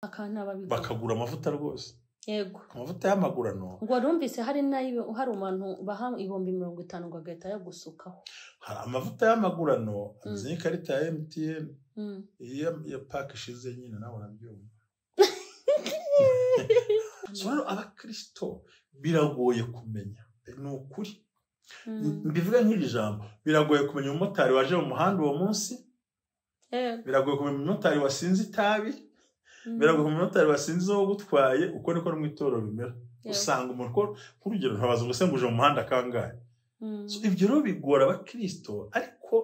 akana babigura bakagura amavuta rwose. Yego. Amavuta y'amagurano. Ngo rumvise hari nayo hari umuntu baha 50 ngo agahita yagusukaho. Hari amavuta y'amagurano ameze nk'ikarita ya MTN. Ya pack ishize nyine nawe urabyumva. So abakristo biragoye kumenya. Ni ukuri. Mbivuga nk'iri jambo biragoye kumenya umumotari waje mu muhanda uwo munsi. Biragoye kumenya umumotari wasinze itabi. Biragoye kumenya umumotari wasinze wo gutwaye uko niko mu itorero bimera. Usanga umuntu ko nk'urugero ntabaza ngo se nguje mu muhanda kangahe. So ibyo rero bigora abakristo ariko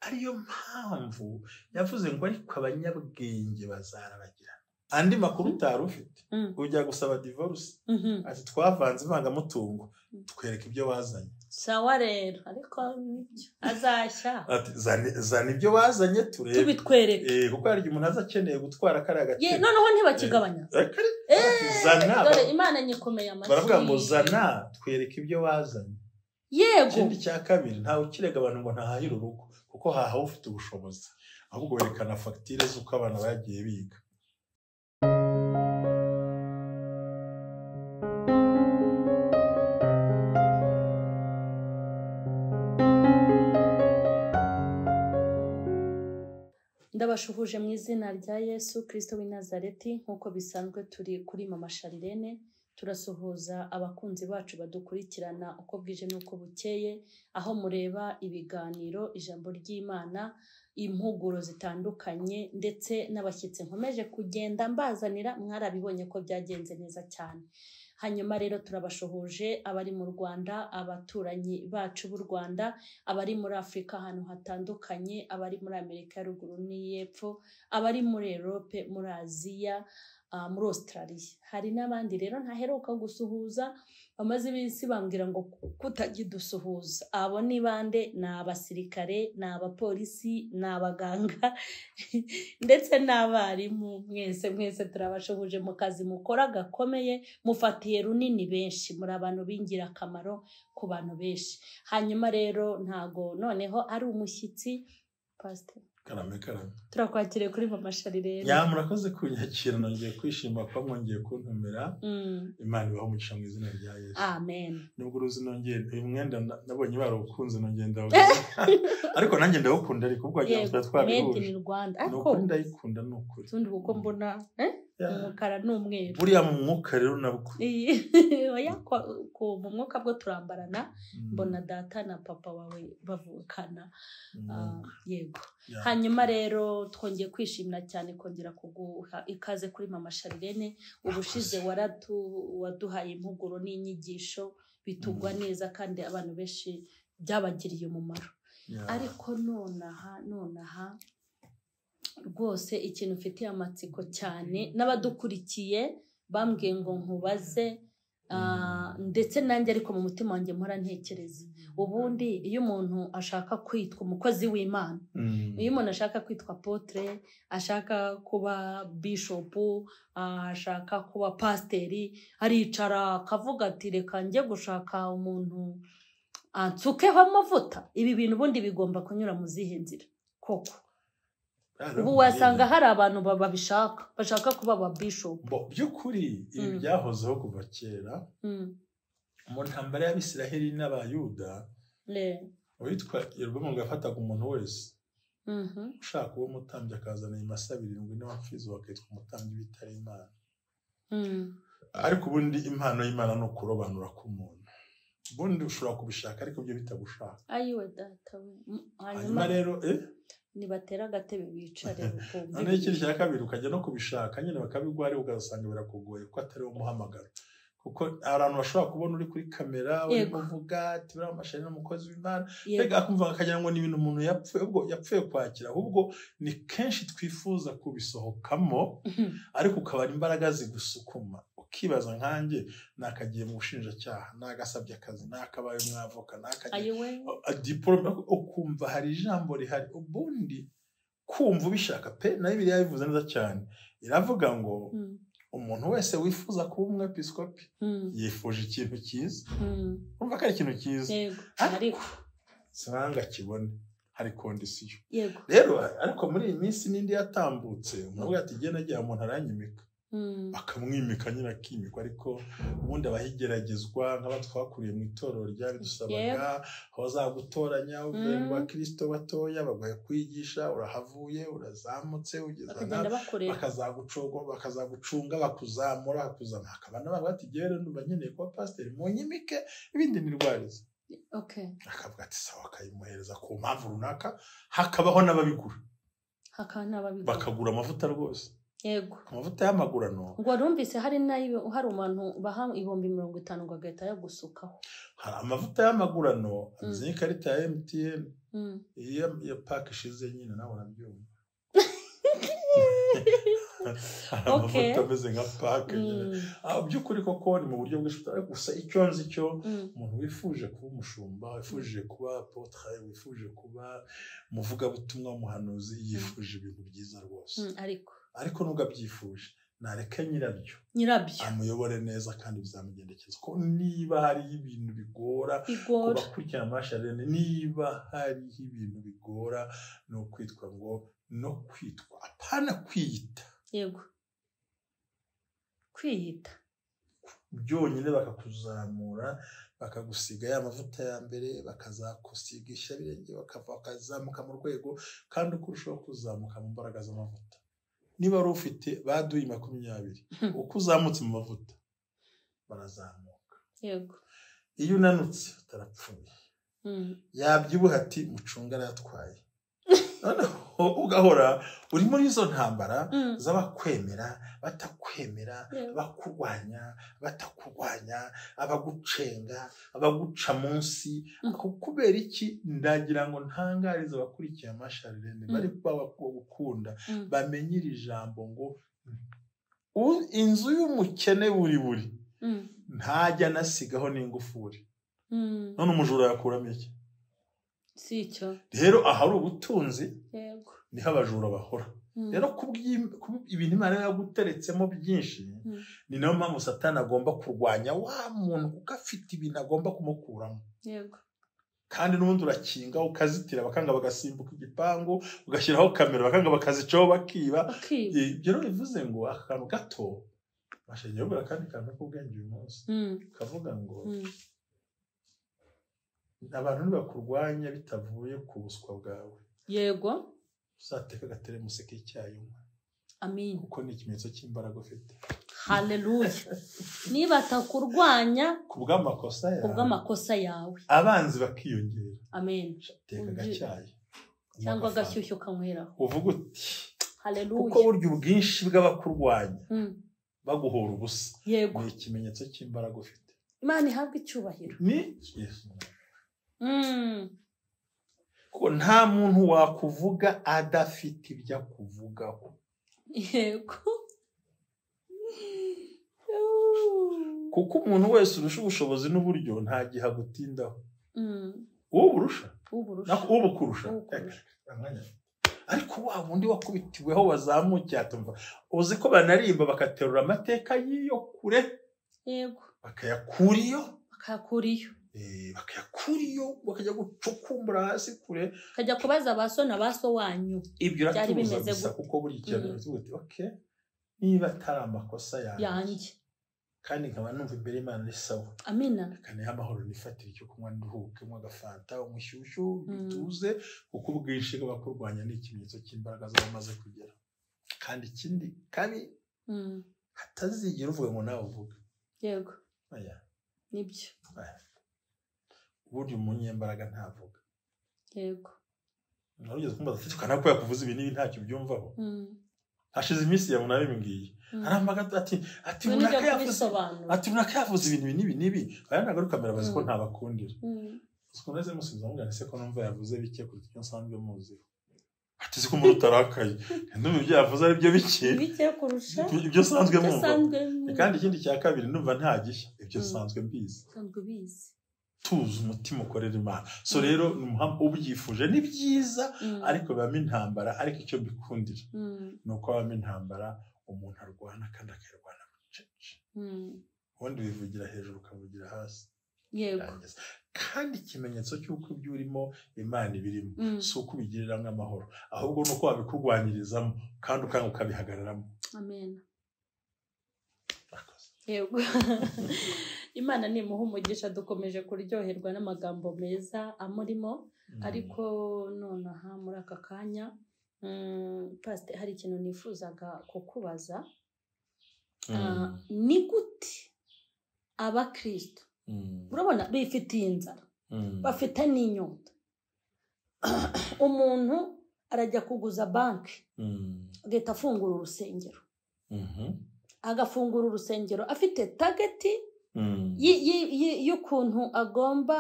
ariyo mpamvu yavuze ngo ariko abanyabwenge bazarabagira. Andi makuru utari ufite ujya gusaba divorce ati twavanze ivangamutungo twereka ibyo wazanye. Sawa rero ariko azashya ati zana ibyo wazanye turebe tubitwereke kuko hari umuntu azakeneye gutwara kare agati noneho ntibakigabanya zana dore Imana nyikomeye amashi baravuga ngo zana twereke ibyo wazanye. Yego ikindi cya kabiri ntawe ukirega abantu ngo ntahahira urugo kuko haha ufite ubushobozi ahubwo werekana fagitire z'uko abana bagiye biga. Ndabashuhuje mu izina rya Yesu Kristo w'i Nazareti nkuko bisanzwe turi kuri Mama Sharirene. Turasuhuza abakunzi bacu badukurikirana uko bwije nuko bukeye aho mureba ibiganiro ijambo ry'Imana impuguro zitandukanye ndetse n'abashyitsi nkomeje kugenda mbazanira mwarabibonye ko byagenze neza cyane. Hanyuma rero turabashuhuje abari mu Rwanda abaturanyi bacu b'u Rwanda abari muri Afrika ahantu hatandukanye abari muri Amerika ya ruguru n'iyepfo abari muri Europe muri Aziya muri Australia. Hari n'abandi rero ntaheruka gusuhuza bamaze ibisi bambwira ngo kutagidusuhuza. Abo ni bande? Ni abasirikare, ni abapolisi, ni abaganga ndetse n'abarimu. Mwese turabashuhuje mu kazi mukora gakomeye mufatiye runini benshi muri abantu b'ingirakamaro ku bantu benshi. Hanyuma rero ntago noneho ari umushyitsi Pastor Karame turakwakiriye kuri Mama Sharirene. Ya murakoze kunyakira nongeye kwishima ko mwongeye kuntumira. Imana ibaho umugisha mu izina rya Yesu. Amen. Nubwo uruzi nongeye uyu mwenda nabonye barawukunze nongeye ndawo ariko nanjye ndawukunda ariko ubwo agiye twabihuje. Made in Rwanda ariko ndayikunda nukuri. Tundi uko mbona umukara n'umweru. Buriya mu mwuka rero nabwo. Oya mu mwuka bwo turambarana mbona data na papa wawe bavukana. Yego. Hanyuma rero twongeye kwishimira cyane kongera kuguha ikaze kuri Mama Sharirene. Ubushize waduhaye impuguro n'inyigisho bitugwa neza kandi abantu benshi byabagiriye umumaro. Ariko nonaha rwose ikintu ufitiye amatsiko cyane n'abadukurikiye bambwiye ngo nkubaze ndetse nanjye ariko mu mutima wanjye mpora ntekereza ubundi iyo umuntu ashaka kwitwa umukozi w'Imana iyo umuntu ashaka kwitwa apotre ashaka kuba bishop ashaka kuba pasteri aricara akavuga ati reka njye gushaka umuntu ansukeho amavuta. Ibi bintu ubundi bigomba kunyura mu zihe nzira koko? Ubu wasanga hari abantu bashaka kuba aba bishop. By'ukuri ibi byahozeho kuva kera mu ntambara y'Abisiraheli n'Abayuda. Witwa Yerobowamu yafataga umuntu wese ushaka uwo mutambyi akazana imasa 7 n'abapfizi bakitwa umutambyi bitari Imana. Ariko ubundi impano y'Imana no kurobanura ku muntu. Ubundi ushobora kubishaka ariko byo bitagushaka. Ayiwe data we. Hanyuma rero nibatera agatebe bicare ukumva. None ikindi cya kabiri ukajya no kubishaka nyine bakabigwari ugasanga birakugoye ko atari wo muhamagaro. Kuko abantu bashobora kubona uri kuri kamera uri kuvuga ati bira amashari n'umukozi w'Imana mbega akumva akagira ngo ni ibintu umuntu yapfuye kwakira ahubwo ni kenshi twifuza kubisohokamo ariko ukabara imbaraga zigusukuma ukibaza nkanjye nakagiye mu bushinjacyaha nagasabye akazi nakabaye umwavoka nakagiye diplome ukumva hari ijambo rihari ubundi kumva ubishaka pe na Bibiliya yabivuze neza cyane iravuga ngo umuntu wese wifuza kuba umwepiskopi yifuje ikintu cyiza. Urumva ko ari ikintu cyiza ariko sanga kibone hari kondisiyo. Yego. Rero ariko muri iyi minsi nindi yatambutse umuntu ati genda giye umuntu aranyimika. bakamwimika nyine akimikwa, ariko ubundi abahigeragezwa nk'aba twakuriye mu itorero ryabidusabaga aho bazagutoranya uvuye mu bakristo batoya baguye kwigisha, urahavuye urazamutse ugeza bakazagucunga bakuzamura hakaba n'abantu bati gere ndumva nkeneye kuba pasiteri munyimike ibindi nirwariza. Akavuga ati sawa, akayimuhereza ku mpamvu runaka. Hakabaho n'ababigura bakagura amavuta rwose. Yego, amavuta y'amagurano. Ngo warumvise hari umuntu baha 50 ngo agahita yagusukaho. Hari amavuta y'amagurano ameze nk'ikarita ya MTN. Ya pack ishize nyine nawe urabyumva. Amavuta ameze nka pack nyine. By'ukuri koko ni mu buryo bw'ishutara, gusa icyo nzi cyo umuntu wifuje kuba umushumba, wifuje kuba apotre, wifuje kuba umuvugabutumwa w'umuhanuzi, yifuje ibintu byiza rwose. Ariko nubwo abyifuje nareke nyirabyo amuyobore neza kandi bizamugendekeza. Ko niba hari ibintu bigora kubakurikirana amasharene, niba hari ibintu bigora no kwitwa ngo no kwitwa apana kwiyita. Yego, kwiyita byonyine bakakuzamura bakagusiga ya mavuta ya mbere, bakazakusigisha birenge, bakazamuka mu rwego, kandi ukurushaho kuzamuka mu mbaraga z'amavuta. Niba ari ufite baduye 20 uko uzamutse mu mavuta barazamuka. Yego, iyo unanutse utarapfuye yabyibuha ati mucunga aratwaye. Noneho ugahora uri muri izo ntambara z'abakwemera batakwemera, bakurwanya batakurwanya, abagucenga abaguca munsi. Kubera iki? Ndagira ngo ntangarize abakurikiye amasharene bari gukunda bamenye iri jambo ngo inzu y'umukene buri ntajya nasigaho n'ingufuri. None umujura yakuramo iki? Sicyo rero ahari ubutunzi niho abajura bahora. Rero ibintu Imana yaguteretsemo byinshi, ni nayo mpamvu Satani agomba kurwanya wa muntu kuko afite ibintu agomba kumukuramo. Yego, kandi n'ubundi urakinga ukazitira bakanga bagasimbuka igipangu, ugashyiraho kamera bakanga bakazicaho bakiba. Ibyo rero bivuze ngo akantu gato bashenye ubura kandi kantu k'ubwenge uyu munsi kavuga ngo abantu nibakurwanya bitavuye ku buswa bwawe. Yego, uzateka agateremusi k'icyayi. Amen. Kuko ni ikimenyetso cy'imbaraga ufite. Haleluya. Niba atakurwanya kubw'amakosa yawe abanzi bakiyongera. Amen. Teka agacyayi cyangwa agashyushyu kanyweraho, uvuga uti haleluya. Kuko buryo ubwinshi bw'abakurwanya baguhora ubusa. Yego, ni ikimenyetso cy'imbaraga ufite. Imana ihabwa icyubahiro. Ni Yesu. Ko nta muntu wakuvuga adafite ibyo akuvugaho. Yego, kuko umuntu wese urusha ubushobozi n'uburyo nta gihe agutindaho. Uburusha ubukurusha. Ariko wa wundi wakubitiweho wazamukiye atumva, uzi ko banarimba bakaterura amateka y'iyo kure. Yego, bakayakuriyo bakajya gucukumbura hasi kure, kajya kubaza baso na baso wanyu ibyo byari bimeze gusa. Kuko buri kintu uti okay, niba atari amakosa yanjye kandi nkaba numva imbere Imana ni sawa. Amina. Kandi amahoro nifatira icyo kunywa nduhuke mu gafanta umushyushyu bituze, kuko ubwinshi bw'abakurwanya ni ikimenyetso cy'imbaraga z'abamaze kugera. Kandi ikindi kandi hatazigera uvuga ngo nawe uvuga. Yego, aya nibyo. Buryo umunyembaraga ntavuga. Yego, narugeze kumbaza ati tukana ko yakuvuza ibintu ibi ntacyo byumvaho. Hashize iminsi ya munari ngiye arambaga ati runaka yavuze ibintu nibi aya nagaruka kamera bazi ko ntabakundira. Sikuneze musubiza mugane se ko numva yavuze bike kuri cyo nsanzwe muzi. Ati ziko muri tarakaye ndumva ibyo yavuze ari byo bike kurusha ibyo sanzwe mu. Kandi ikindi cya kabiri ndumva nta gishya, ibyo sanzwe mbizi. Tuzi umutima ukorera Imana. So rero ubyifuje ni byiza, ariko bamo intambara. Ariko icyo mbikundira nuko bamo intambara umuntu arwana kandi akirwana bucece. Ubundi bivugira hejuru ukavugira hasi. Yego, kandi ikimenyetso cy'uko ibyo urimo Imana ibirimo si uko ubigirira nk'amahoro, ahubwo nuko wabikurwanyirizamo kandi ukanga ukabihagararamo. Amen. yego Imana nimuha umugisha dukomeje kuryoherwa n'amagambo meza amurimo ariko nonaha muri aka kanya pastor hari ikintu nifuzaga kukubaza ni gute abakristo urabona bifitiye inzara bafite n'inyota umuntu arajya kuguza banki agahita afungura urusengero agafungura urusengero afite tageti y'ukuntu agomba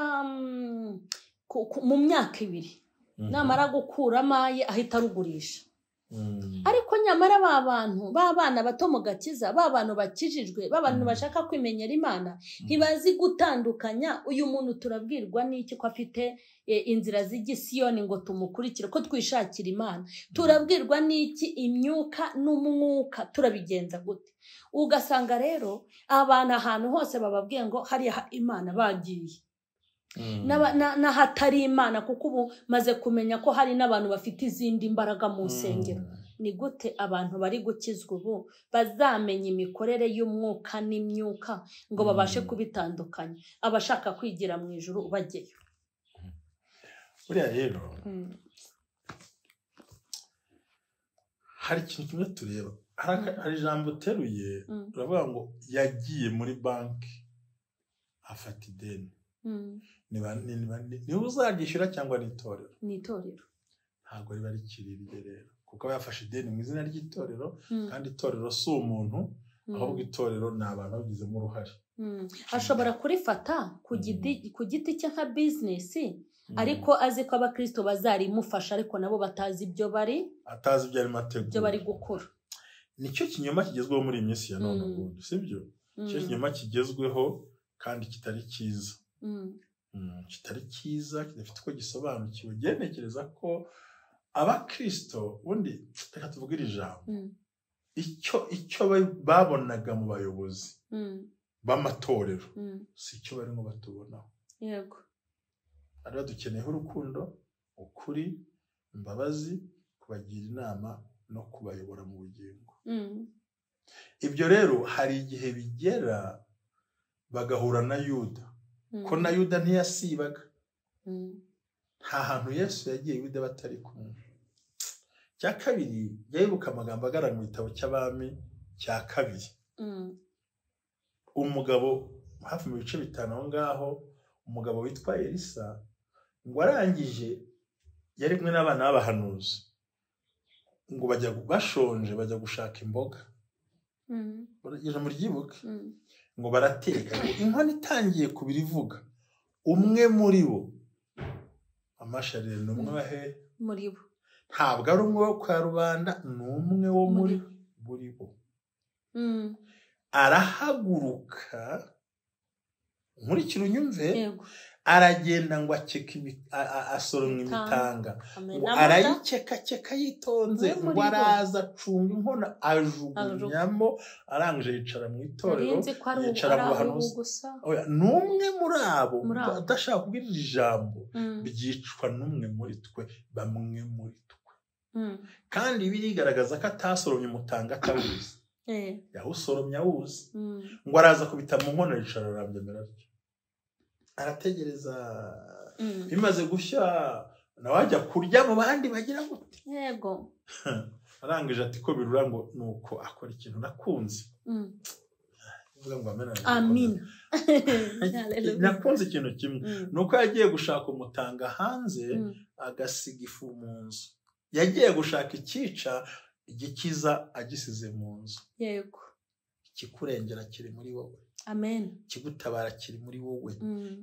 mu myaka 2 namara gukuramo aye ahita arugurisha ariko nyamara b'abana bato mu gakiza b'abantu bakijijwe b'abantu bashaka kwimenyera Imana ntibazi gutandukanya uyu muntu turabwirwa n'iki ko afite inzira z'igisiyoni ngo tumukurikire ko twishakira Imana turabwirwa n'iki imyuka n'umwuka turabigenza gute ugasanga rero abantu ahantu hose bababwiye ngo hari Imana bagiye na hatari Imana kuko ubu maze kumenya ko hari n'abantu bafite izindi mbaraga mu nsengero ni gute abantu bari gukizwa ubu bazamenya imikorere y'umwuka n'imyuka ngo babashe kubitandukanya abashaka kwigira mu ijuru bajyeyo buriya rero hari ikintu kimwe tureba hari ijambo uteruye uravuga ngo yagiye muri banki afata ideni niba uzaryishyura cyangwa n'itorero ntabwo riba rikirirye rero kuko aba yafashe ideni mu izina ry'itorero kandi itorero si umuntu ahubwo itorero ni abantu babigizemo uruhare ashobora kurifata ku giti cye nka bizinesi ariko azi ko abakristo bazarimufasha ariko nabo batazi ibyo bari gukora nicyo kinyoma kigezweho muri iyi minsi ya none ubundi sibyo icyo kinyoma kigezweho kandi kitari cyiza kidafite uko gisobanukiwe genekereza ko abakristo ubundi reka tuvuge iri jambo icyo babonaga mu bayobozi b'amatorero si icyo barimo batubonaho yego ariyo dukeneyeho urukundo ukuri imbabazi kubagira inama no kubayobora mu bugingo ibyo rero hari igihe bigera bagahura na Yuda ko na Yuda ntiyasibaga nta hantu Yesu yagiye Yuda batari kumwe cya kabiri yayibuka amagambo agaragara mu gitabo cy'abami cya 2 umugabo hafi mu bice 5 aho ngaho umugabo witwa Elisa ngo arangije yari kumwe n'abana b'abahanuzi ngo bajya bashonje bajya gushaka imboga ijambo ryibuka ngo barateka inkono itangiye kubira ivuga umwe muri bo amasharire n'umwe wahe muri bo ntabwo ari umwe wo kwa rubanda n'umwe wo muri bo arahaguruka nkurikira unyumve aragenda ngo asoromwa imitanga arayikeka yitonze ngo araza acunga inkono ajugunyamo arangije yicara mu itorero yicara mu bahanuzi n'umwe muri abo adashaka kubwira ijambo byicwa n'umwe muri twe bamwe muri twe kandi birigaragaza ko atasoromye umutanga atawuzi yawusoromye awuzi ngo araza kubita mu nkono yicara arambemera arategereza bimaze gushya nawe ajya kurya mu bandi bagira gute yego arangije ati ko birura ngo nuko akora ikintu nakunze uvuga ngo amina nakunze ikintu kimwe nuko yagiye gushaka umutanga hanze agasiga ifu mu nzu yagiye gushaka ikica igikiza agisize mu nzu yego ikikurengera kiri muri wowe amen ikigutabara kiri muri wowe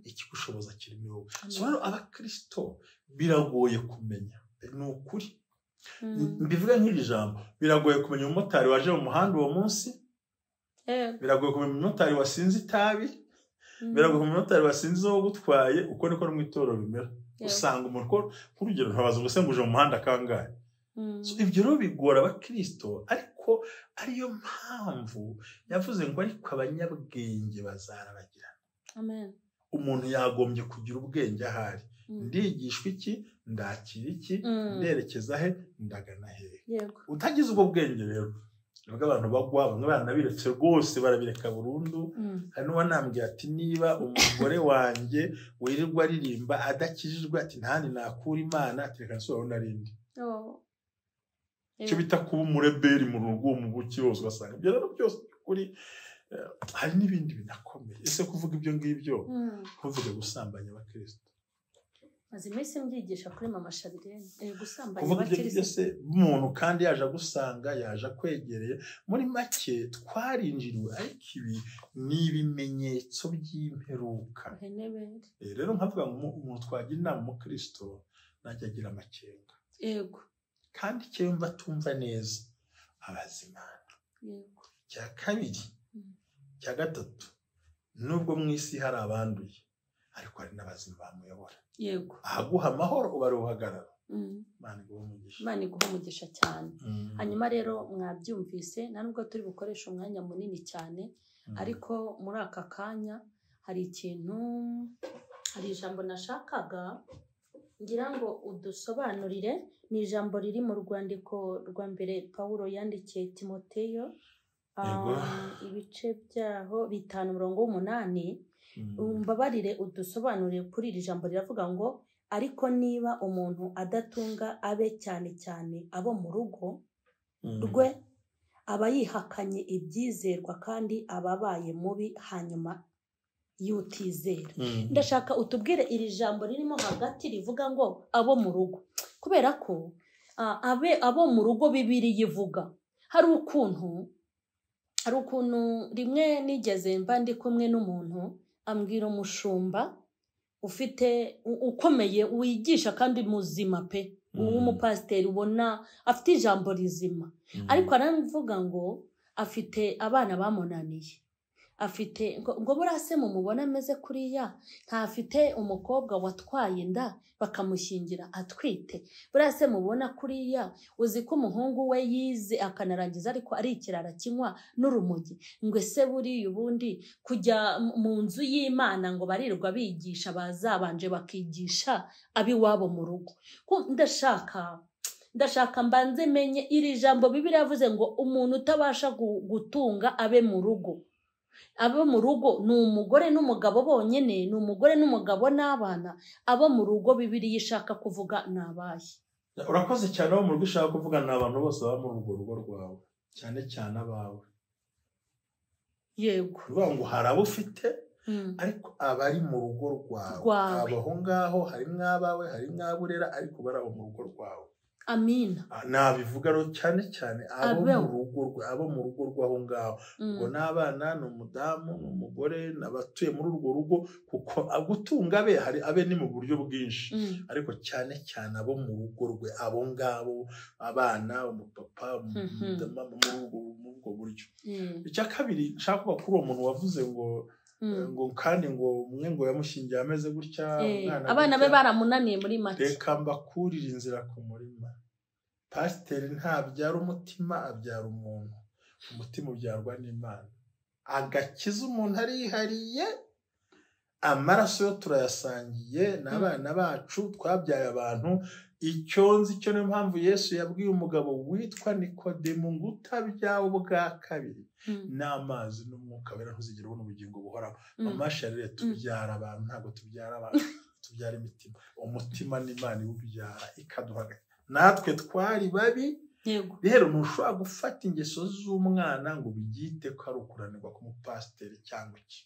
ikigushoboza kiri muri wowe rero abakristo biragoye kumenya ni ukuri mbivuga nk'iri jambo biragoye kumenya umumotari waje mu muhanda uwo munsi biragoye kumenya umumotari wasinze itabi biragoye kumenya umumotari wasinze wo gutwaye uko niko no mu itorero bimera usanga umuntu nk'urugero ntabaza ngo se nguje mu muhanda kangahe ibyo rero bigora abakristo ariko ariyo mpamvu yavuze ngo ariko abanyabwenge bazarabagirana amen umuntu yagombye kugira ubwenge ahari ndigishwa iki ndakira iki nderekeza he ndagana he utagize ubwo bwenge rero nubwo abantu bagwa bamwe baranabiretse rwose barabireka burundu. Hari n'uwanambwiye ati niba umugore wanjye wirirwa aririmba adakijijwe ati ntandi nakura Imana ati reka nsubiraho narindi. Icyo bita kuba umureberi mu rugo mu buki hose ugasanga ibyo rero byose kuri hari n'ibindi binakomeye. Ese kuvuga ibyo ngibyo ntuvuge gusambanya abakristo. Maze iminsi mbyigisha kuri mama Sharirene gusambanya kuvuga ibyo abakristo byose umuntu kandi yaje gusanga yaje kwegereye muri make twarinjiriwe ariko ibi ni ibimenyetso by'imperuka. Rero nkavuga ngo umuntu twagira inama mu Kristo najya agira amakenga. Yego. Kandi cyumva tumva neza abazimana. Yego. Cya kabiri cya gatatu nubwo mu isi hari abanduye ariko hari n'abazima bamuyobora. Yego. Ahaguha amahoro ubari uhagarara. Imana iguha umugisha cyane. Hanyuma rero mwabyumvise nubwo turi bukoresha umwanya munini cyane ariko muri aka kanya hari ijambo nashakaga ngira ngo udusobanurire. Ni ijambo riri mu rwandiko rwa mbere Pawulo yandikiye Timoteyo ibice byaho 5:8. Mbabarire udusobanurire kuri iri jambo riravuga ngo ariko niba umuntu adatunga abe cyane cyane abo mu rugo rwe aba yihakanye ibyizerwa kandi ababaye mubi hanyuma yutizera. Ndashaka utubwire iri jambo ririmo hagati rivuga ngo abo mu rugo, kubera ko abo mu rugo Bibiri yivuga. Hari ukuntu rimwe nigeze mba ndi kumwe n'umuntu ambwira umushumba ufite ukomeye wigisha kandi muzima pe w'umupasiteri ubona afite ijambo rizima ariko aramvuga ngo afite abana bamunaniye afite ngo burase mumubona ameze kuriya ntafite umukobwa watwaye inda bakamushyingira atwite burase mubona kuriya uzi ko umuhungu we yize akanarangiza ariko ari ikirara kinywa n'urumogi ngo ese buri ubundi kujya mu nzu y'Imana ngo barirwa bigisha bazabanje bakigisha abiwabo mu rugo. Ndashaka mbanze menye iri jambo Bibiliya yavuze ngo umuntu utabasha gutunga abe mu rugo. Abo mu rugo ni umugore n'umugabo bonyine, ni umugore n'umugabo n'abana. Abo mu rugo Bibiliya ishaka kuvuga nabaye. Urakoze cyane abo mu rugo ishaka kuvuga n'abantu bose baba mu rugo rwawe, cyane cyane abawe. Yego. Uvuga ngo hari abo ufite ariko abari mu rugo rwawe. Abaho ngaho hari n'abawe, hari n'aburera ariko bari abo mu rugo rwawe. Amina. Nabivuga rero cyane cyane abo mu rugo rwaho ngaho. Ngo n'abana n'umudamu n'umugore n'abatuye muri urwo rugo kuko gutunga abe ni mu buryo bwinshi ariko cyane cyane abo mu rugo rwe abo ngabo abana umupapa mu ubwo buryo. Icya kabiri nshaka kuba kuri uwo muntu wavuze ngo kandi ngo umwe ngo yamushingiye ameze gutya abana be baramunaniye muri make. Reka mbakurira inzira ku murima. Pasiteri ntabyara umutima abyara umuntu. Umutima ubyarwa n'Imana. Agakiza umuntu arihariye amaraso yo turayasangiye n'abana bacu twabyaye abantu. Icyo nzi cyo niyo mpamvu Yesu yabwiye umugabo witwa Nikodemu ngo utabyawe ubwa kabiri n'amazi n'umwuka wera ntuzigera ubona ubugingo buhoraho. Mama Sharirene tubyara abantu ntabwo tubyara abantu tubyara imitima. Umutima n'Imana iwubyara ikaduha. Natwe twari babi. Rero ntushobora gufata ingeso z'umwana ngo bigite ko ari ukuranirwa k'umupasiteri cyangwa iki.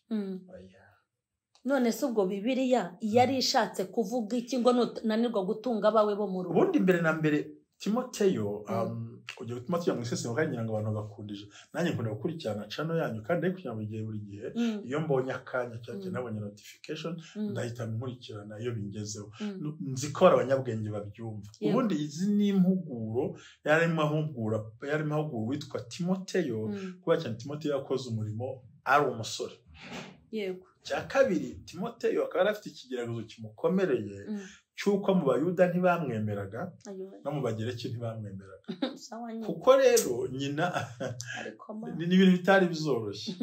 None se ubwo Bibiliya yari ishatse kuvuga iki ngo nanirwa gutunga abawe bo mu rugo? Ubundi mbere na mbere Timoteyo kugira ngo Timoteyo mu isesero kandi ngo abantu bakundije. Nanjye nkunda gukurikirana channel yanyu kandi ariko kugira buri gihe iyo mbonye akanya cyane nabonye notification ndahita nkurikirana iyo bingezeho. Nzi ko abanyabwenge babyumva. Ubundi izi ni impuguro yarimo ahugura witwa Timoteyo kuba cyane Timoteyo yakoze umurimo ari umusore. Yego. Cya kabiri Timoteyo akaba afite ikigeragezo kimukomereye cyuko mu Bayuda ntibamwemeraga no mu Bagereki ntibamwemeraga. Kuko rero nyina ni ibintu bitari bizoroshye.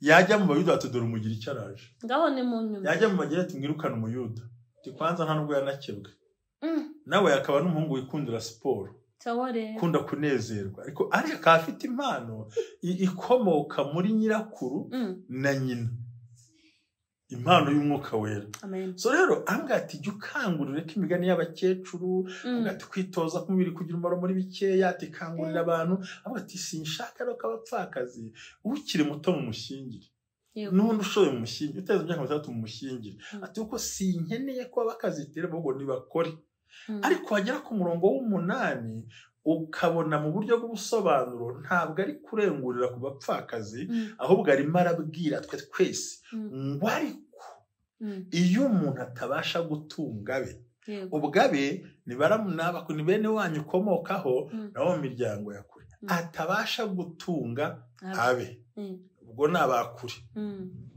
Yajya mu Bayuda atudora umugira icyaraje. Ngaho ni mu nyuma. Yajya mu Bagereki mwirukana umuyuda. Kwanza nta nubwo yanakebwe. Nawe akaba n'umuhungu wikundira siporo. kunda kunezerwa ariko akaba afite impano ikomoka muri nyirakuru na nyina, impano y'umwuka wera. So rero angati jya ukangurira ko imigani y'abakecuru, angati kwitoza ku mubiri kugira umumaro muri bikeya, ati kangurira abantu, angati sinshaka no kabapfakazi ukiri muto mu mushyingire, n'undi ushoboye mu mushyingire uteze imyaka 3 mu mushyingire, ati uko sinkeneye ko abakazitera ahubwo nibakore. Ariko wagera ku murongo w'8 ukabona mu buryo bw'ubusobanuro ntabwo ari kurengurira ku bapfakazi, ahubwo ari marabwira twe twese ngo ariko iyo umuntu atabasha gutunga be, ubwabe ni baramunaba ku bene wanyu ukomokaho nabo mu miryango ya kure, atabasha gutunga abe, ubwo nabakure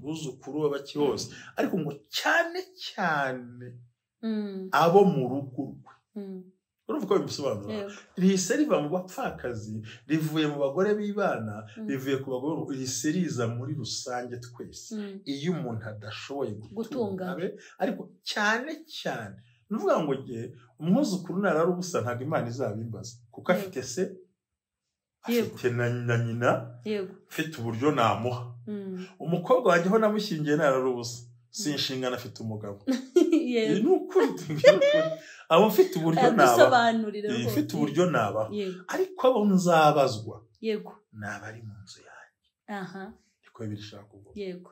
buzukuru abaki hose, ariko ngo cyane cyane abo mu rugo rwe. Urumva ko bimusobanura rihise riva mu bapfakazi, rivuye mu bagore b'ibana, rivuye ku bagore, rihise riza muri rusange twese. Iyo umuntu adashoboye gutunga abe, ariko cyane cyane nuvuga ngo nge umwuzukuru narara ubusa ntabwo Imana izabimbaza, kuko afite se, afite na nyina, afite uburyo namuha. Umukobwa wanjye ho namushyingiye narara ubusa, si inshingano afite umugabo. Ni ukuri abo mfite uburyo naba, mfite uburyo naba, ariko abo nzabazwa naba ari mu nzu yanjye. Niko birishaka kuvuga.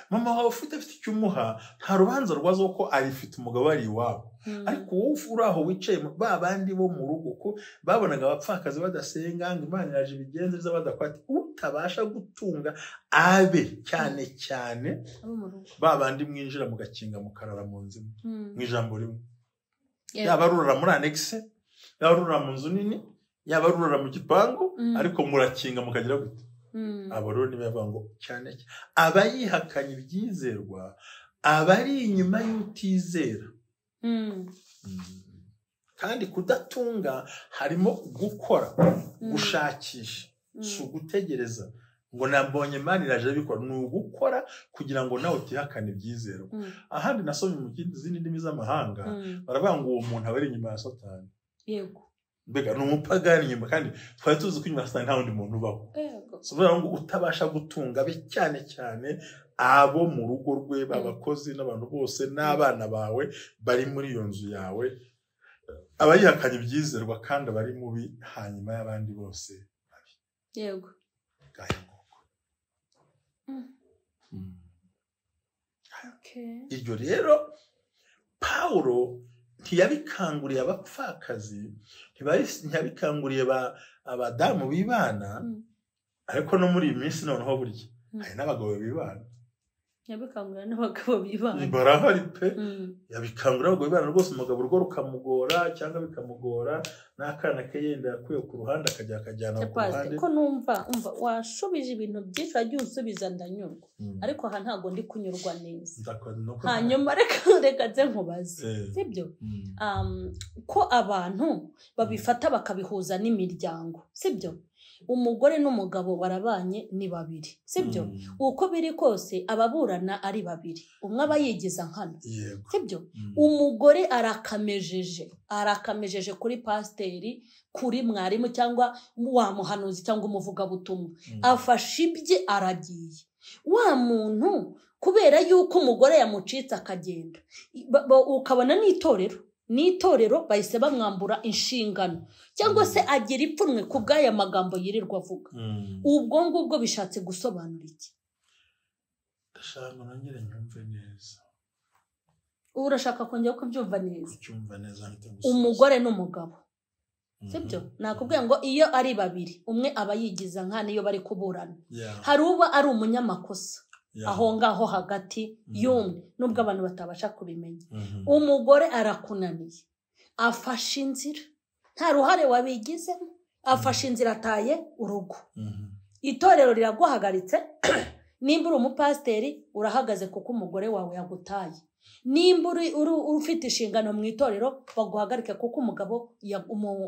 Mama wawe ufite icyumuha nta rubanza rwazo ko arifite umugabo ari iwabo, ariko wowe uraho wicaye babandi bo mu rugo ko babonaga abapfakazi badasenga ngo Imana yaje ibigenza badakwati, utabasha gutunga abe cyane cyane babandi mwinjira mugakinga mukarara mu nzu mu ijambo rimwe, yaba rurara muri annexe, yaba rurara mu nzu nini, yaba rurara mu gipangu, ariko murakinga mukagira gute. Abo rero nibavuga ngo cyane abayihakanye ibyizerwa, abari inyuma y'utizera. Kandi kudatunga harimo gukora, gushakisha, si ugutegereza ngo nambonye Imana iraje bikora, ni ugukora kugira ngo nawe utihakane ibyizerwa. Ahandi nasomye mu zindi ndimi z'amahanga baravuga ngo uwo muntu abari inyuma ya Satani. Mbega ni umupagani nyuma, kandi twari tuzi ko inyuma ya Satani nta wundi muntu ubaho. So ngo utabasha gutunga be cyane cyane abo mu rugo rwe, babakozi n'abantu bose n'abana bawe bari muri iyo nzu yawe, abayihakanye ibyizerwa kandi abari mubi hanyuma y'abandi bose babi. Iryo rero Pawulo ntiyabikanguriye abapfakazi, ntiyabikanguriye abadamu b'ibana, ariko no muri iyi minsi noneho burya hari n'abagabo b'ibana. Yabikangurira n'abagabo b'ibana barahari pe. Yabikangurira abagabo b'ibana rwose, umugabo urugo rukamugora cyangwa bikamugora, n'akana ke yenda yakuye ku ruhande akajyana ku ruhande. Ko numva washubije ibintu byinshi wagiye usubiza ndanyurwa, ariko aha ntago ndi kunyurwa neza. Hanyuma reka nze nkubaze, sibyo? Ko abantu babifata bakabihuza n'imiryango, sibyo? Umugore n'umugabo barabanye ni babiri, sibyo? Uko biri kose ababurana ari babiri, umwe aba yigiza nkana, sibyo? Umugore arakamejeje kuri pasiteri, kuri mwarimu cyangwa wa muhanuzi cyangwa umuvugabutumwa, afashe ibye aragiye. Wa muntu kubera yuko umugore yamucitse akagenda, ukabona n'itorero bahise bamwambura inshingano, cyangwa se agira ipfunwe ku bw'aya magambo yirirwa avuga. Ubwo ngubwo bishatse gusobanura iki? Ndashaka nongere nyumve neza. Urashaka kongera kubyumva neza? Kucyumva neza umugore n'umugabo, sibyo? Nakubwiye ngo iyo ari babiri, umwe aba yigiza nkana iyo bari kuburana. Hari uba ari umunyamakosa aho ngaho hagati y'umwe, nubwo abantu batabasha kubimenya. Umugore arakunaniye, afashe inzira, nta ruhare wabigizemo, afashe inzira, ataye urugo. Itorero riraguhagaritse, nimba uri umupasiteri urahagaze kuko umugore wawe yagutaye. Nimba ufite inshingano mu itorero baguhagarike kuko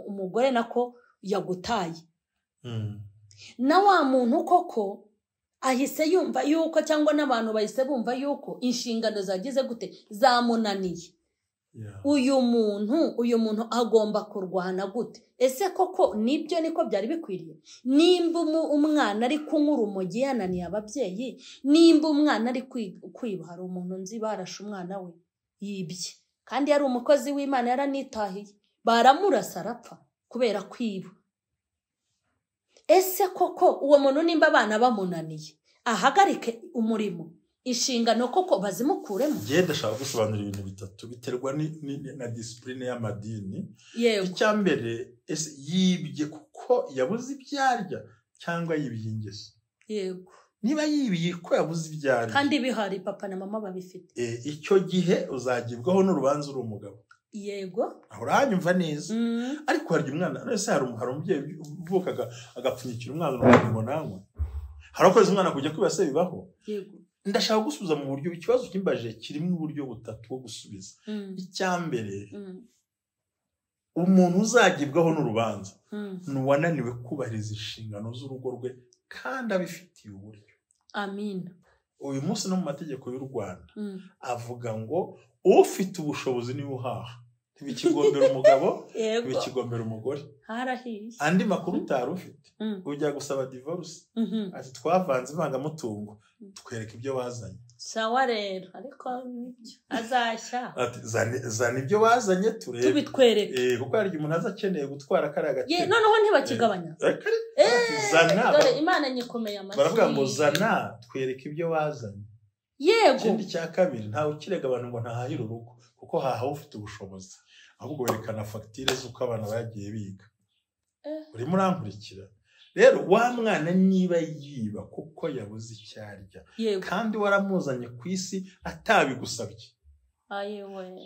umugore nako yagutaye. Na wa muntu koko ahise yumva yuko, cyangwa n'abantu bahise bumva yuko inshingano zagize gute, zamunaniye. uyu muntu agomba kurwana gute? Ese koko nibyo niko byari bikwiriye? Nimba umwana ari kunywa urumogi yananiye ababyeyi, nimba umwana ari kwiba, hari umuntu nzi barashe umwana we yibye kandi yari umukozi w'Imana yaranitahiye, baramurasa arapfa kubera kwiba. Ese koko uwo muntu nimba abana bamunaniye ahagarike umurimo, inshingano koko bazimukuremo? Ngiye ndashaka gusobanura ibintu bitatu biterwa na discipline y'amadini. Icya mbere, ese yibye kuko yabuze ibyarya cyangwa yibye ingeso? Yego. Niba yibiye ko yabuze ibyarya kandi bihari papa na mama babifite, icyo gihe uzagibwaho n'urubanza uri umugabo. Yego. Uranyumva neza? Ariko harya umwana, ese hari umubyeyi uvukaga agapfunyikira umwana ngo nanywe? Hari abakoze umwana kujya kwibase bibaho? Yego. Ndashaka gusubiza mu buryo ikibazo kimbaje kirimo uburyo butatu bwo gusubiza. Icya mbere, umuntu uzagibwaho n'urubanza n'uwananiwe kubahiriza inshingano z'urugo rwe kandi abifitiye uburyo. Amina. Uyu munsi no mu mategeko y'u Rwanda avuga ngo ufite ubushobozi niwe uhaha, ntibikigombera umugabo, ntibikigombera umugore. Harahiye. Andi makuru utari ufite, ujya gusaba divorce, ati twavanze ivangamutungo, twereka ibyo wazanye. Sawa rero, ariko nibyo azashya. Ati zana ibyo wazanye turebe, tubitwereke. Kuko hari umuntu azakeneye gutwara kariya gace. Noneho ntibakigabanya. Zana. Dore Imana nyikomeye amashyi. Baravuga ngo zana twereka ibyo wazanye. Yego. Ikindi cya kabiri, ntawe ukirega abantu ngo ntahahire urugo kuko hahawe ufite ubushobozi, ahubwo werekana fagitire z'uko abana bagiye biga. Urimo urankurikira? Rero wa mwana niba yiba kuko yabuze icyarya kandi waramuzanye ku isi atabigusabye,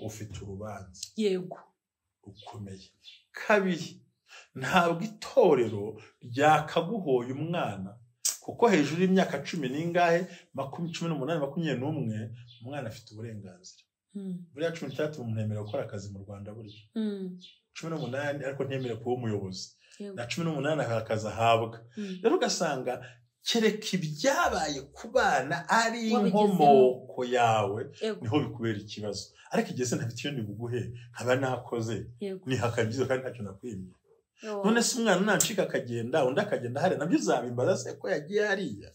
ufite urubanza. Yego. Ukomeye. Kabiri, ntabwo itorero ryakaguhoye umwana kuko hejuru y'imyaka 10 n'ingahe 18 21 umwana afite uburenganzira. Buriya 13 umuntu yemerewe gukora akazi mu Rwanda burya. 18 ariko ntemerewe kuba umuyobozi. Na 18 akaza ahabwa. Rero ugasanga kereka ibyabaye ku bana ari inkomoko yawe niho bikubera ikibazo. Ariko igihe se ntafite iyo ndibuguhe nkaba nakoze ni hakagize kandi ntacyo nakwimye. None se umwana nancika akagenda undi akagenda hari nabyo uzabimbaza se ko yagiye hariya.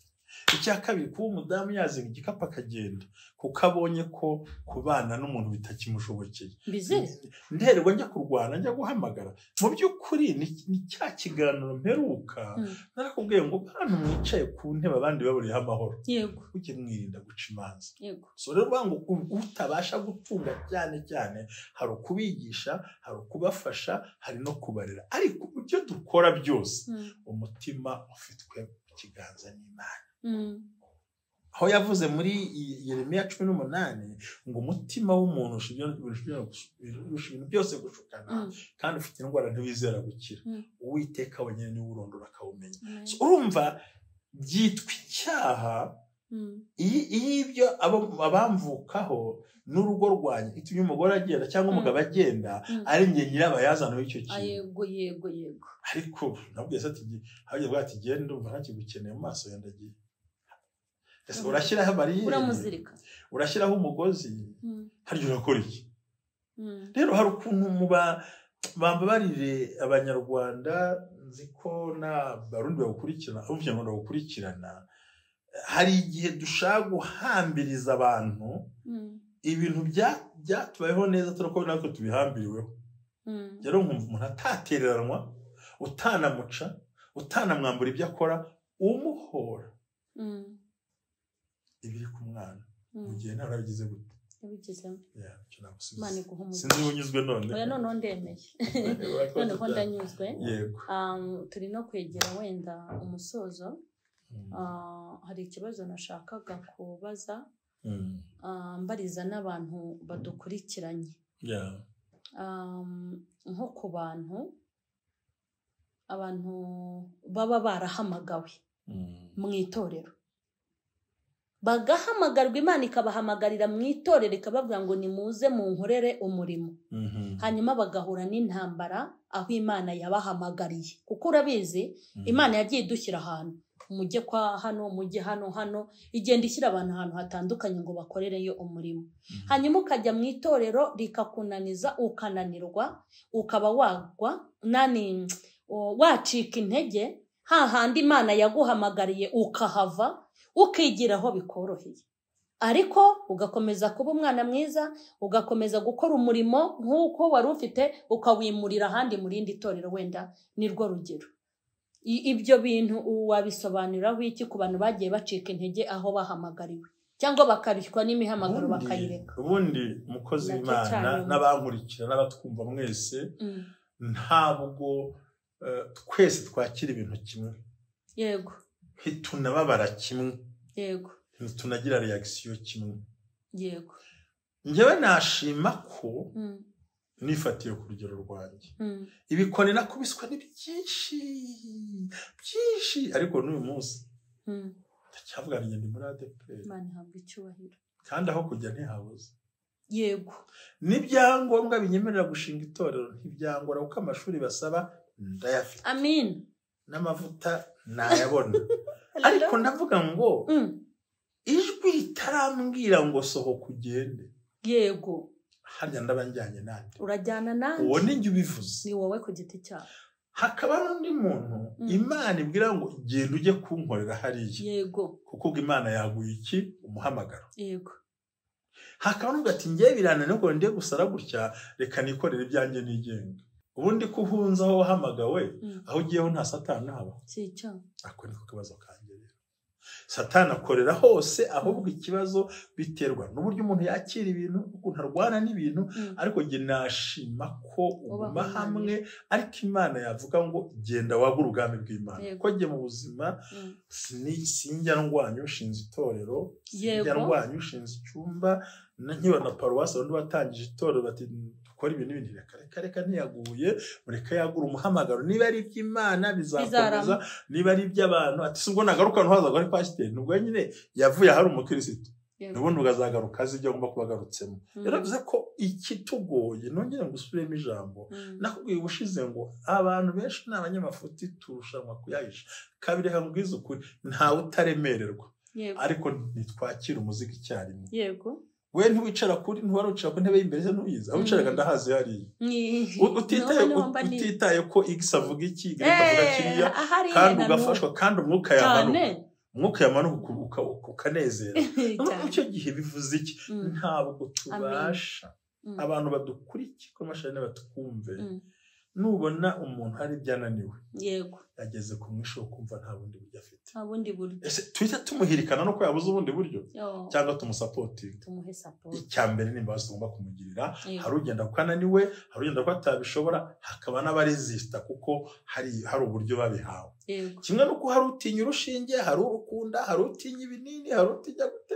Icya kabiri, kuba umudamu yazinga igikapu akagenda kuko abonye ko kubana n'umuntu bitakimushobokeye. Ndererwa njya kurwana njya guhamagara. Mu by'ukuri ni cya kiganiro mperuka narakubwiye ngo bantu mwicaye ku ntebe abandi baburiye amahoro. Yego. Ujye mwirinda guca imanza. Yego. So rero bango utabasha gutunga cyane hari ukubigisha, hari ukubafasha, hari no kubarera. Ariko ibyo dukora byose umutima ufitwe mu kiganza n'Imana. Aho yavuze muri Yeremiya 18 ngo umutima w'umuntu ushobora ibintu byose gushukana kandi ufite indwara ntiwizera gukira. Uwiteka wenyine niwe urondora akawumenya. Urumva byitwa icyaha iyo ibyo abamvukaho n'urugo rwanyu itumye umugore agenda cyangwa umugabo agenda ari nge nyirabayazana w'icyo kintu. Yego. Ariko nabwiye se ati hagiye bwati genda ndumva ntakigukeneye mu maso yandagiye. Ese urashyiraho bariyeri, uramuzirika, urashyiraho umugozi, haryo urakora iki? Rero hari ukuntu bambabarire abanyarwanda nziko na barundi bagukurikirana, uvye ngo bagukurikirana, hari igihe dushaka guhambiriza abantu ibintu byatubayeho neza turako natwe tubihambiriweho. Rero nkumva umuntu atatereranwa, utanamuca, utanamwambura ibyo akora, umuhora. Ibiri ku mwana mu gihe ntarabigize gute yabigezemo. Imana iguhumurize. Sinzi unyuzwe none. Oya none ndemeye. None ko ndanyuzwe. Yego. Turi no kwegera wenda umusozo. Hari ikibazo nashakaga kubaza mbariza n'abantu badukurikiranye. Nko ku abantu baba barahamagawe mu itorero, bagahamagarwa, Imana ikabahamagarira mu itorero ikabavuga ngo nimuze munkorere umurimo. Hanyuma bagahura n'intambara aho Imana yabahamagariye, kuko urabizi Imana yagiye idushyira ahantu mujye kwa hano mujye hano igenda ishyira abantu ahantu hatandukanye ngo bakorereyo umurimo. Hanyuma ukajya mu itorero rikakunaniza ukananirwa ukaba wagwa wacika intege, hahandi Imana yaguhamagariye ukahava ukigiraho bikoroheye, ariko ugakomeza kuba umwana mwiza, ugakomeza gukora umurimo nk'uko wari ufite, ukawimurira ahandi mu rindi torero, wenda nirwo rugero. Ibyo bintu wabisobanuriraho iki ku bantu bagiye bacika intege aho bahamagariwe cyangwa bakarishwa n'imihamagaro bakayireka? Ubundi umukozi w'Imana n'abankurikira n'abatwumva mwese, ntabwo twese twakira ibintu kimwe. Yego. Tunababara kimwe. Yego. Tunagira reaction kimwe. Yego. Njyewe nashima ko nifatiye ku rugero rwanjye. Ibikoni nakubiswe ni byinshi, ariko n'uyu munsi ndacyavuga ndi muri ADEPR. Imana ihabwe icyubahiro. Kandi aho kujya ntihabuze. Yego. N'ibyangombwa binyemerera gushinga itorero ntibyangora kuko amashuri basaba ndayafite. Amen. N'amavuta nayabona. Ariko ndavuga ngo ijwi ritarambwira ngo sohoka ugende. Yego. Harya ndabanjyanye nande. Urajyana nande. Uwo ni njye ubivuze. Ni wowe ku giti cyawe. Hakaba n'undi muntu Imana ibwira ngo genda ujye kunkorera hariya. Yego. Kuko Imana yaguye iki? Umuhamagaro. Yego. Hakaba n'ubwo ati ngiye biranane ngo ndiye gusara gutya, reka nikorera ibyanjye nigenga. Ubundi kuhunza aho wahamagawe, aho ugiyeho nta Satani haba. Si cyo. Ako niko kibazo kanje rero. Satani akorera hose, ahubwo ikibazo biterwa n'uburyo umuntu yakira ibintu, ukuntu arwana n'ibintu, ariko nge nashima ko uguma hamwe, ariko Imana yavuga ngo genda wagura ubwami bw'Imana. Ko nge mu buzima sinjya ndwanya ushinze itorero, sinjya ndwanya ushinze icyumba, nkiba na paruwasi abandi batangije itorero bati dukora ibintu bindi, reka ntiyaguye, mureka yagura umuhamagaro. Niba ari iby'Imana bizakomeza, niba ari iby'abantu ati ubwo nagaruka ntuhazaga ari pasiteri, nubwo nyine yavuye hari umukirisitu, nubundi ugazagaruka azi ibyo agomba kuba agarutsemo. Rero bivuze ko ikitugoye, nongere ngo usubiremo ijambo nakubwiye ubushize ngo abantu benshi ni abanyamafuti turushanwa kuyahisha. Kabiri hamubwiza ukuri, ntawe utaremererwa, ariko ntitwakira umuzigo icyarimwe. Yego. We ntiwicara kuri ntiwarucara ku ntebe y'imbere se ntuyiza, aho wicaraga ndahazi hariya. Utitaye ko X avuga iki, Y avuga kiriya, kandi ugafashwa, kandi umwuka yamanuka ukanezera. Icyo gihe bivuze iki? Ntabwo tubasha, abantu badukurikira ku mashini batwumve, nubona umuntu hari byananiwe, yego, yageze ku mwisho kumva nta bundi buryo afite. Nta bundi buryo. Ese tuhita tumuhirikana no ko yabuze ubundi buryo, cyangwa tumusapotinga? Tumuhe support. Icyambere nimba tugomba kumugirira, hari ugenda kwananiwe, hari ugenda ko atabishobora, hakaba n'abaresista kuko hari uburyo babihawe. Kimwe nuko hari utinya urushinge, hari urukunda, hari utinya ibinini, hari utinya gute,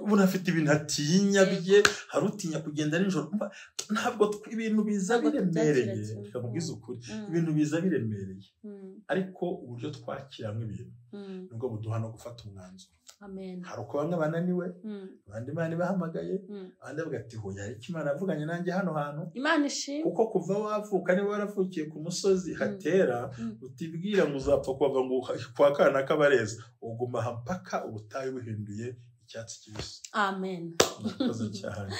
bunafite ibintu atinya bye, hari utinya kugenda nijoro. Ntabwo ibintu biza biremereye, ndakubwiza ukuri, ibintu biza biremereye, ariko uburyo twakiramo ibintu nubwo buduha no gufata umwanzuro. Amen. Hari uko bamwe bananiwe, abandi Imana bahamagaye, abandi bavuga ati hoya ariko Imana avuganye nanjye hano hantu. Imana ishimwe. Kuko kuva wavuka niba waravukiye ku musozi hatera, utibwira ngo uzapfa kuva ngo kwa kana k'abareza, uguma mpaka ubutayu buhinduye icyatsi kibisi. Amen. Murakoze cyane.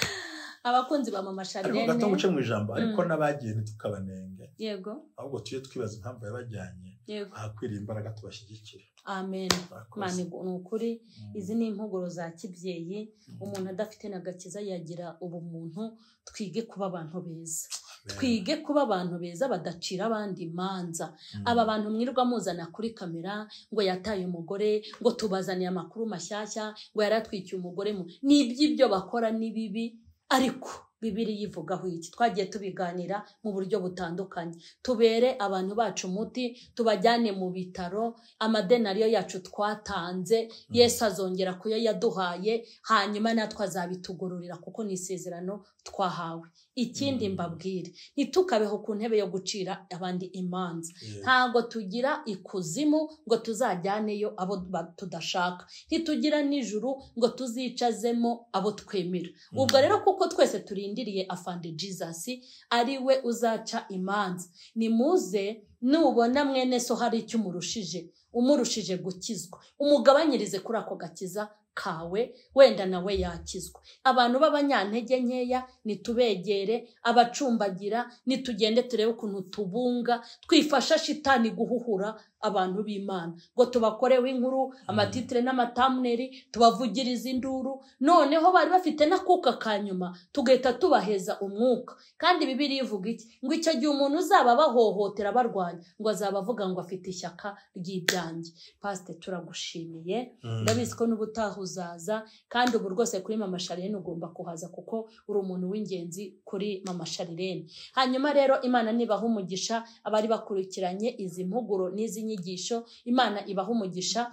Abakunzi ba Mama Charlene, ariko gato guce mu ijambo, ariko n'abagiye ntitukabanenge. Yego. Ahubwo tuye twibaza impamvu yabajyanye, ahakwiriye imbaraga tubashyigikira. Amen. Imana ni ukuri, izi ni impuguro za kibyeyi. Umuntu adafite n'agakiza yagira ubumuntu. Twige kuba abantu beza, twige kuba abantu beza badacira abandi imanza. Aba bantu mwirwa muzana kuri kamera ngo yataye umugore, ngo tubazaniye amakuru mashyashya, ngo yaratwikiye umugore ni iby'ibyo bakora ni bibi, ariko Bibiliya ivugaho iki? Twagiye tubiganira mu buryo butandukanye. Tubere abantu bacu umuti, tubajyane mu bitaro, amadenariyo yacu twatanze, Yesu azongera kuyo yaduhaye, hanyuma natwe azabitugororera kuko ni isezerano twahawe. Ikindi mbabwire, ntitukabeho ku ntebe yo gucira abandi imanza. Ntago tugira ikuzimu ngo tuzajyaneyo abo tudashaka, ntitugira n'ijuru ngo tuzicazemo abo twemera. Ubwo rero kuko twese turindiriye afande Jesus ari we uzaca imanza, nimuze nubona mwene so hari icyo umurushije umurushije gukizwa umugabanyirize kuri ako gakiza kawe, wenda nawe yakizwa. Abantu b'abanyantege nkeya nitubegere, abacumbagira nitugende turebe ukuntu tubunga, twifasha shitani guhuhura abantu b'Imana, ngo tubakorewe inkuru, amatitire n'amatamneri, tubavugiriza induru, noneho bari bafite nakuka kanyuma tugahita tubaheza umwuka. Kandi Bibiliya ivuga iki? Ngo icyo gihe umuntu uzaba bahohotera barwanya, ngo azaba avuga ngo afite ishyaka ry'ibyanjye. Pastor, turagushimiye, ndabizi ko n'ubutaha uzaza, kandi ubu rwose kuri Mama Charlene ugomba kuhaza kuko uri umuntu w'ingenzi kuri Mama Charlene. Hanyuma rero Imana nibaha umugisha abari bakurikiranye izi mpuguro n'izi nyigisho, Imana ibaha umugisha.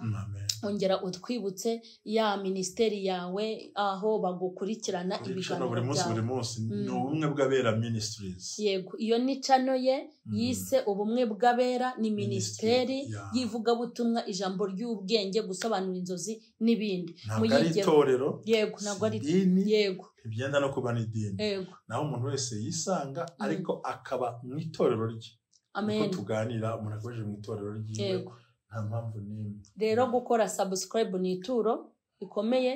Ongera utwibutse ya ministeri yawe aho bagukurikirana ibiganiro buri munsi ni ubumwe bw'abera ministries. Yego, iyo ni channel ye yise ubumwe bw'abera, ni ministeri yivuga butumwa, ijambo ry'ubwenge, gusobanura inzozi n'ibindi. Itorero, yego, ntabwo ari yego, ibyenda no kuba n'idini. Yego, naho umuntu wese yisanga ariko akaba mu itorero rye. Amen. Uko tuganira umuntu akomeje mu itorero rye. Yego, nta mpamvu n'imwe. Rero gukora subscribe ni ituro ikomeye,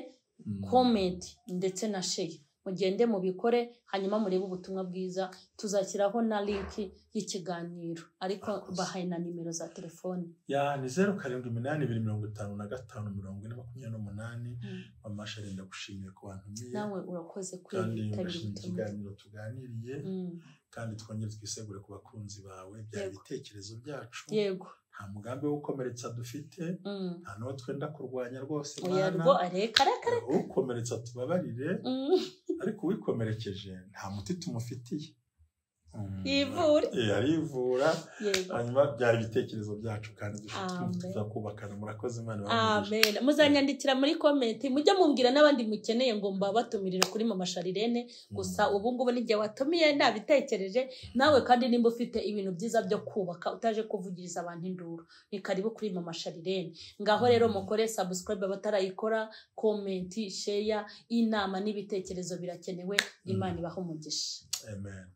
comment ndetse na share, mugende mubikore, hanyuma murebe ubutumwa bwiza. Tuzashyiraho na link y'ikiganiro, ariko bahaye na nimero za telefone. Ya ni 0785554028. Mama Charlene ndagushimiye ku bantu miye. Nawe urakoze kwitabira ikiganiro tuganiriye, kandi twongere twisegure ku bakunzi bawe bya bitekerezo byacu. Yego, nta mugambi wo gukomeretsa dufite, nta n'uwo twenda kurwanya rwose. Ukomeretsa tubabarire, ariko uwikomerekeje nta muti tumufitiye. Arivura. Hanyuma byari ibitekerezo byacu, kandi dushaka kubakana. Murakoze, Imana amen. Muzanyandikira muri comment, mujye mumbwira n'abandi mukeneye ngo mbabatumirire kuri Mama Charlene. Gusa ubu ngubu ni gihe watumiye nabitekereje nawe, kandi nimba ufite ibintu byiza byo kubaka utaje kuvugiriza abantu induru, ni karibu kuri Mama Charlene. Ngaho rero mukore subscribe abatarayikora, comment, share, inama n'ibitekerezo birakenewe. Imana ibaha umugisha. Amen.